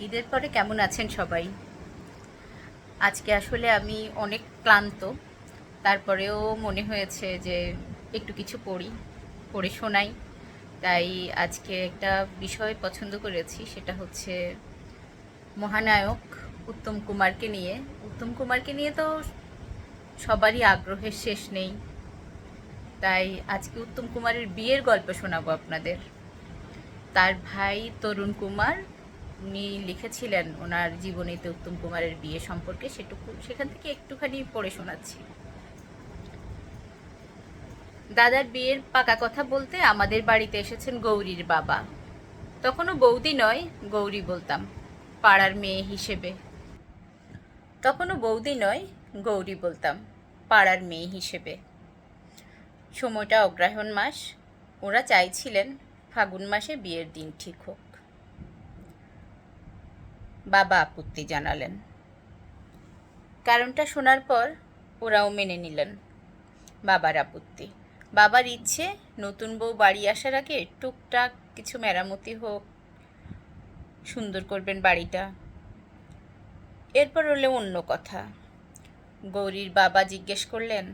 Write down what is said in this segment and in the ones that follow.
ঈদের পরে কেমন আছেন সবাই? আজকে আসলে আমি অনেক ক্লান্ত। তারপরেও মনে হয়েছে যে একটু কিছু পড়ে শোনাই। তাই আজকে একটা বিষয় পছন্দ করেছি, সেটা হচ্ছে মহানায়ক উত্তম কুমারকে নিয়ে। উত্তম কুমারকে নিয়ে তো সবারই আগ্রহের শেষ নেই। তাই আজকে উত্তম কুমারের বিয়ের গল্প শোনাবো আপনাদের। তার ভাই তরুণ কুমার উনি লিখেছিলেন ওনার জীবনীতে উত্তম কুমারের বিয়ে সম্পর্কে, সেখান থেকে একটুখানি পড়ে শোনাচ্ছি। দাদার বিয়ের পাকা কথা বলতে আমাদের বাড়িতে এসেছেন গৌরীর বাবা। তখনও বৌদি নয়, গৌরী বলতাম, পাড়ার মেয়ে হিসেবে। তখনও বৌদি নয়, গৌরী বলতাম, পাড়ার মেয়ে হিসেবে। সময়টা অগ্রহায়ণ মাস। ওরা চাইছিলেন ফাগুন মাসে বিয়ের দিন ঠিক হোক। বাবা আপত্তি জানালেন। কারণটা শোনার পর ওরাও মেনে নিলেন। বাবার আপত্তি, বাবার ইচ্ছে নতুন বউ বাড়ি আসার আগে টুকটাক কিছু মেরামতি হোক, সুন্দর করবেন বাড়িটা। এরপর হলো অন্য কথা। গৌরীর বাবা জিজ্ঞেস করলেন,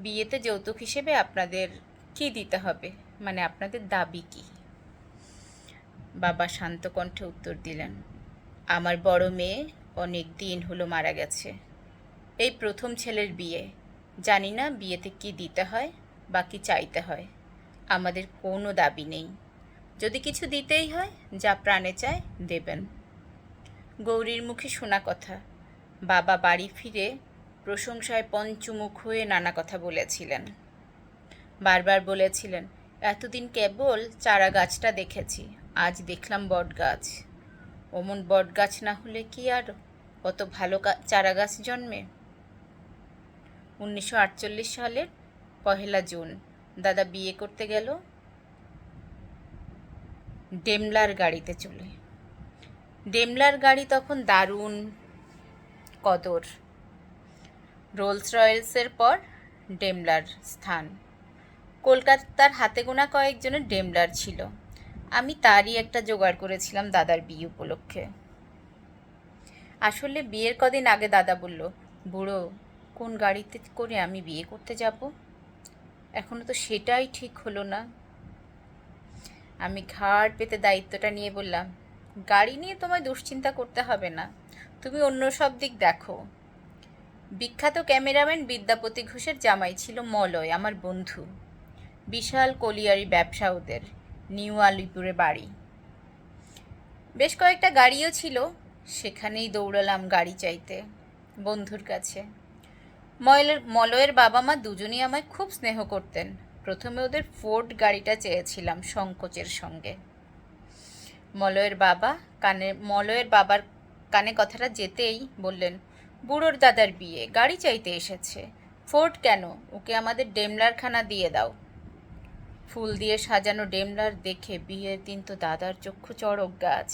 বিয়েতে যৌতুক হিসেবে আপনাদের কি দিতে হবে, মানে আপনাদের দাবি কি? বাবা শান্ত কণ্ঠে উত্তর দিলেন, আমার বড় মেয়ে অনেক দিন হলো মারা গেছে। এই প্রথম ছেলের বিয়ে, জানি না বিয়েতে কি দিতে হয় বা কি চাইতে হয়। আমাদের কোনো দাবি নেই, যদি কিছু দিতেই হয় যা প্রাণে চায় দেবেন। গৌরীর মুখে শোনা কথা। বাবা বাড়ি ফিরে প্রশংসায় পঞ্চমুখ হয়ে নানা কথা বলেছিলেন। বারবার বলেছিলেন, এতদিন কেবল চারা গাছটা দেখেছি, আজ দেখলাম বট গাছ। অমন বট গাছ না হলে কি আর কত ভালো চারা গাছ জন্মে। 1948 সালের 1 জুন দাদা বিয়ে করতে গেল ডেমলার গাড়িতে চলে। ডেমলার গাড়ি তখন দারুণ কদর। রোলস রয়েলসের পর ডেমলার স্থান। কলকাতার হাতে গোনা কয়েকজনের ডেমলার ছিল। আমি তারই একটা জোগাড় করেছিলাম দাদার বিয়ে উপলক্ষে। আসলে বিয়ের কদিন আগে দাদা বলল, বুড়ো, কোন গাড়িতে করে আমি বিয়ে করতে যাব? এখনো তো সেটাই ঠিক হলো না। আমি ঘাড় পেতে দায়িত্বটা নিয়ে বললাম, গাড়ি নিয়ে তোমায় দুশ্চিন্তা করতে হবে না, তুমি অন্য সব দিক দেখো। বিখ্যাত ক্যামেরাম্যান বিদ্যাপতি ঘোষের জামাই ছিল মলয়, আমার বন্ধু। বিশাল কলিয়ারি ব্যবসা ওদের, নিউ আলিপুরে বাড়ি। বেশ কয়েকটা গাড়িও ছিল, সেখানেই দৌড়ালাম গাড়ি চাইতে বন্ধুর কাছে। মলয়ের বাবা মা দুজনই আমায় খুব স্নেহ করতেন। প্রথমে ওদের ফোর্ড গাড়িটা চেয়েছিলাম সংকোচের সঙ্গে। মলয়ের বাবার কানে কথাটা যেতেই বললেন, বুড়োর দাদার বিয়ে, গাড়ি চাইতে এসেছে, ফোর্ড কেন, ওকে আমাদের ডেমলারখানা দিয়ে দাও। ফুল দিয়ে সাজানো ডেমলার দেখে বিয়ের দিন তো দাদার চক্ষু চড়ক গাছ।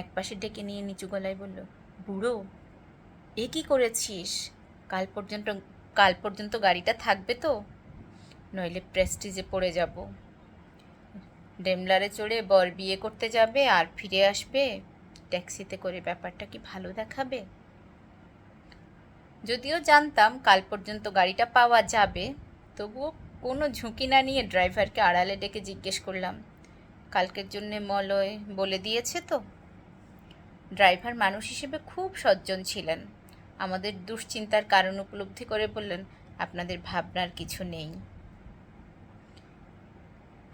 একপাশে ডেকে নিয়ে নিচু গলায় বলল, বুড়ো, এ কি করেছিস? কাল পর্যন্ত কাল পর্যন্ত গাড়িটা থাকবে তো, নইলে প্রেস্টিজে পড়ে যাব। ডেমলারে চড়ে বর বিয়ে করতে যাবে আর ফিরে আসবে ট্যাক্সিতে করে, ব্যাপারটা কি ভালো দেখাবে? যদিও জানতাম কাল পর্যন্ত গাড়িটা পাওয়া যাবে, তবুও কোনো ঝুঁকি না নিয়ে ড্রাইভারকে আড়ালে ডেকে জিজ্ঞেস করলাম, কালকের জন্যে মলয় বলে দিয়েছে তো? ড্রাইভার মানুষ হিসেবে খুব সজ্জন ছিলেন। আমাদের দুশ্চিন্তার কারণ উপলব্ধি করে বললেন, আপনাদের ভাবনার কিছু নেই।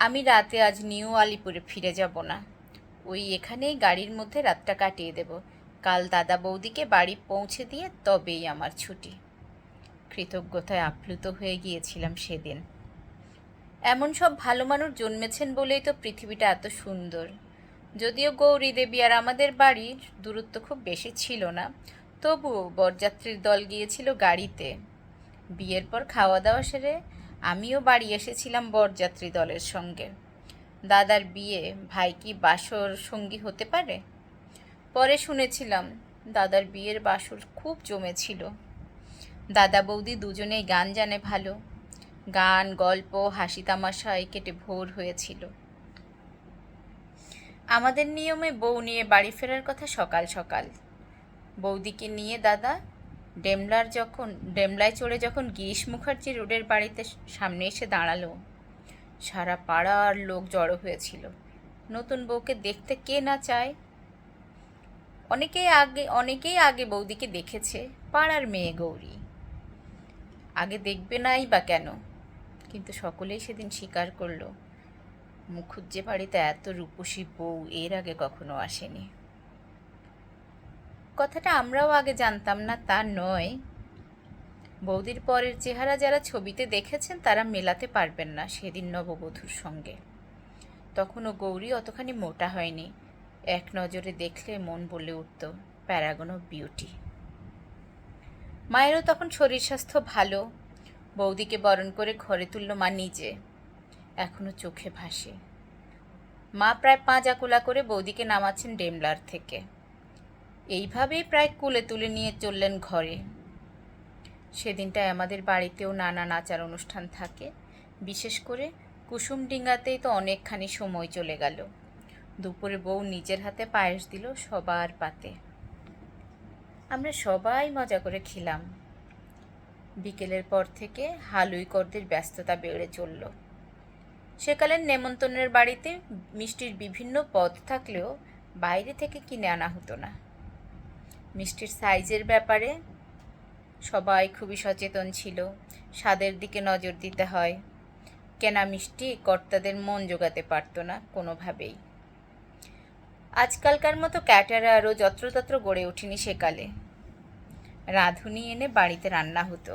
আমি রাতে আজ নিউ আলিপুরে ফিরে যাব না, ওই এখানেই গাড়ির মধ্যে রাতটা কাটিয়ে দেব। কাল দাদা বৌদিকে বাড়ি পৌঁছে দিয়ে তবেই আমার ছুটি। কৃতজ্ঞতায় আপ্লুত হয়ে গিয়েছিলাম সেদিন। এমন সব ভালো মানুষ জন্মেছেন বলেই তো পৃথিবীটা এত সুন্দর। যদিও গৌরী দেবী আর আমাদের বাড়ির দূরত্ব খুব বেশি ছিল না, তবুও বরযাত্রীর দল গিয়েছিল গাড়িতে। বিয়ের পর খাওয়া দাওয়া সেরে আমিও বাড়ি এসেছিলাম বরযাত্রী দলের সঙ্গে। দাদার বিয়ে, ভাই কি বাসর সঙ্গী হতে পারে? পরে শুনেছিলাম দাদার বিয়ের বাসর খুব জমেছিল। দাদা বৌদি দুজনেই গান জানে ভালো। গান, গল্প, হাসি তামাশায় কেটে ভোর হয়েছিল। আমাদের নিয়মে বউ নিয়ে বাড়ি ফেরার কথা সকাল সকাল। বৌদিকে নিয়ে দাদা ডেমলায় চড়ে যখন গিরিশ মুখার্জি রোডের বাড়িতে সামনে এসে দাঁড়ালো, সারা পাড়ার লোক জড়ো হয়েছিল। নতুন বউকে দেখতে কে না চায়? অনেকেই আগে বৌদিকে দেখেছে, পাড়ার মেয়ে গৌরী, আগে দেখবে নাই বা কেন? কিন্তু সকলেই সেদিন স্বীকার করলো মুখুজ্জে বাড়িতে এত রূপসী বউ এর আগে কখনো আসেনি। কথাটা আমরাও আগে জানতাম না তা নয়, বৌদির পরের চেহারা যারা ছবিতে দেখেছেন তারা মেলাতে পারবেন না সেদিন নববধূর সঙ্গে। তখনও গৌরী অতখানি মোটা হয়নি, এক নজরে দেখলে মন বলে উঠত প্যারাগন অফ বিউটি। মায়েরও তখন শরীর স্বাস্থ্য ভালো। বৌদিকে বরণ করে ঘরে তুলল মা নিজে, এখনো চোখে ভাসে। মা প্রায় পাঁজা কোলা করে বৌদিকে নামাচ্ছেন ডেমলার থেকে। এইভাবেই প্রায় কুলে তুলে নিয়ে চললেন ঘরে। সেদিনটায় আমাদের বাড়িতেও নানা আচার অনুষ্ঠান থাকে, বিশেষ করে কুসুমডিঙ্গাতেই তো অনেকখানি সময় চলে গেল। দুপুরে বউ নিজের হাতে পায়েস দিল সবার পাতে। আমরা সবাই মজা করে খেলাম। বিকেলের পর থেকে হালুইকরদের ব্যস্ততা বেড়ে চলল। সেকালের নেমন্তন্নের বাড়িতে মিষ্টির বিভিন্ন পদ থাকলেও বাইরে থেকে কিনে আনা হতো না। মিষ্টির সাইজের ব্যাপারে সবাই খুবই সচেতন ছিল, স্বাদের দিকে নজর দিতে হয়। কেনা মিষ্টি কর্তাদের মন জোগাতে পারত না কোনোভাবেই। আজকালকার মতো ক্যাটারারও যত্রতত্র গড়ে ওঠেনি সেকালে। রাঁধুনি এনে বাড়িতে রান্না হতো,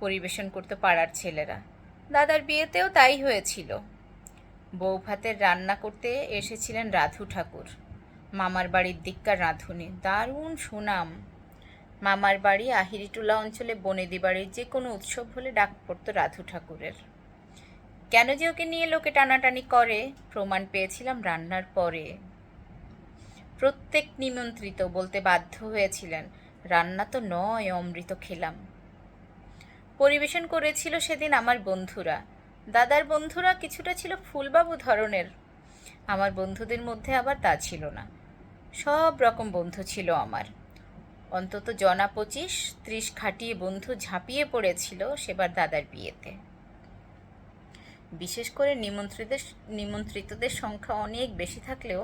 পরিবেশন করতো পাড়ার ছেলেরা। দাদার বিয়েতেও তাই হয়েছিল। বউ ভাতের রান্না করতে এসেছিলেন রাধু ঠাকুর, মামার বাড়ির দিককার রাঁধুনি, দারুণ সুনাম। মামার বাড়ি আহিরিটুলা অঞ্চলে বনেদি বাড়ির যে কোনো উৎসব হলে ডাক পড়তো রাধু ঠাকুরের। কেন যে ওকে নিয়ে লোকে টানাটানি করে প্রমাণ পেয়েছিলাম রান্নার পরে। প্রত্যেক নিমন্ত্রিত বলতে বাধ্য হয়েছিলেন, রান্না তো নয়, অমৃত খেলাম। পরিবেশন করেছিল সেদিন আমার বন্ধুরা। দাদার বন্ধুরা কিছুটা ছিল ফুলবাবু ধরনের, আমার বন্ধুদের মধ্যে আবার তা ছিল না। সব রকম বন্ধু ছিল আমার, অন্তত জনা 25-30 খাটিয়ে বন্ধু ঝাঁপিয়ে পড়েছিল সেবার দাদার বিয়েতে। বিশেষ করে নিমন্ত্রিতদের সংখ্যা অনেক বেশি থাকলেও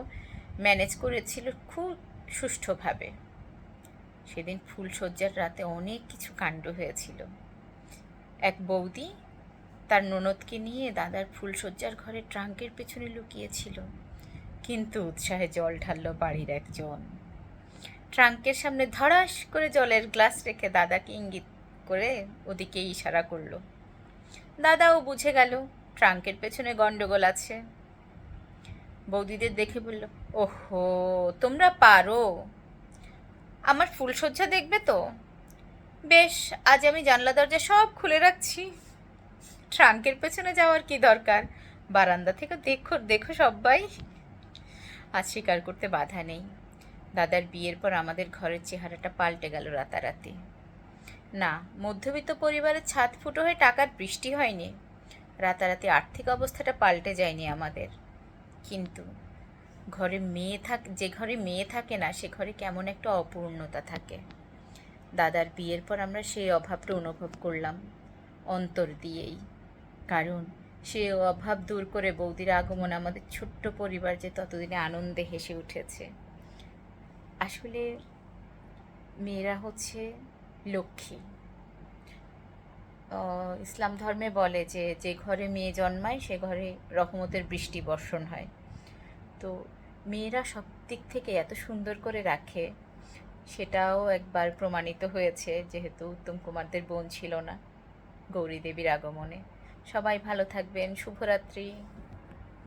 ম্যানেজ করেছিল খুব সুষ্ঠুভাবে। সেদিন ফুলশয্যার রাতে অনেক কিছু কাণ্ড হয়েছিল। এক বৌদি তার ননদকে নিয়ে দাদার ফুলশয্যার ঘরে ট্রাঙ্কের পেছনে লুকিয়েছিল, কিন্তু উৎসাহে জল ঢালল বাড়ির একজন। ট্রাঙ্কের সামনে ধড়াস করে জলের গ্লাস রেখে দাদাকে ইঙ্গিত করে ওদিকে ইশারা করলো। দাদাও বুঝে গেল ট্রাঙ্কের পেছনে গন্ডগোল আছে। বৌদিদের দেখে বলল, ওহো, তোমরা পারো, আমার ফুলশয্যা দেখবে তো? বেশ, আজ আমি জানলা দরজা সব খুলে রাখছি, ট্রাঙ্কের পেছনে যাওয়ার কি দরকার, বারান্দা থেকে দেখো দেখো সবাই। আজ স্বীকার করতে বাধা নেই, দাদার বিয়ের পর আমাদের ঘরের চেহারাটা পাল্টে গেল রাতারাতি। না, মধ্যবিত্ত পরিবারের ছাদ ফুটো হয়ে টাকার বৃষ্টি হয়নি, রাতারাতি আর্থিক অবস্থাটা পাল্টে যায়নি আমাদের। কিন্তু যে ঘরে মেয়ে থাকে না সে ঘরে কেমন একটা অপূর্ণতা থাকে। দাদার বিয়ের পর আমরা সেই অভাবটা অনুভব করলাম অন্তর দিয়েই, কারণ সে অভাব দূর করে বৌদির আগমন আমাদের ছোট্ট পরিবার যে ততদিনে আনন্দে হেসে উঠেছে। আসলে মেয়েরা হচ্ছে লক্ষ্মী। ইসলাম ধর্মে বলে যে যে ঘরে মেয়ে জন্মায় সে ঘরে রহমতের বৃষ্টি বর্ষণ হয়। তো মেয়েরা সব দিক থেকে এত সুন্দর করে রাখে, সেটাও একবার প্রমাণিত হয়েছে যেহেতু উত্তম কুমারদের বোন ছিল না গৌরী দেবীর আগমনে। সবাই ভালো থাকবেন, শুভরাত্রি।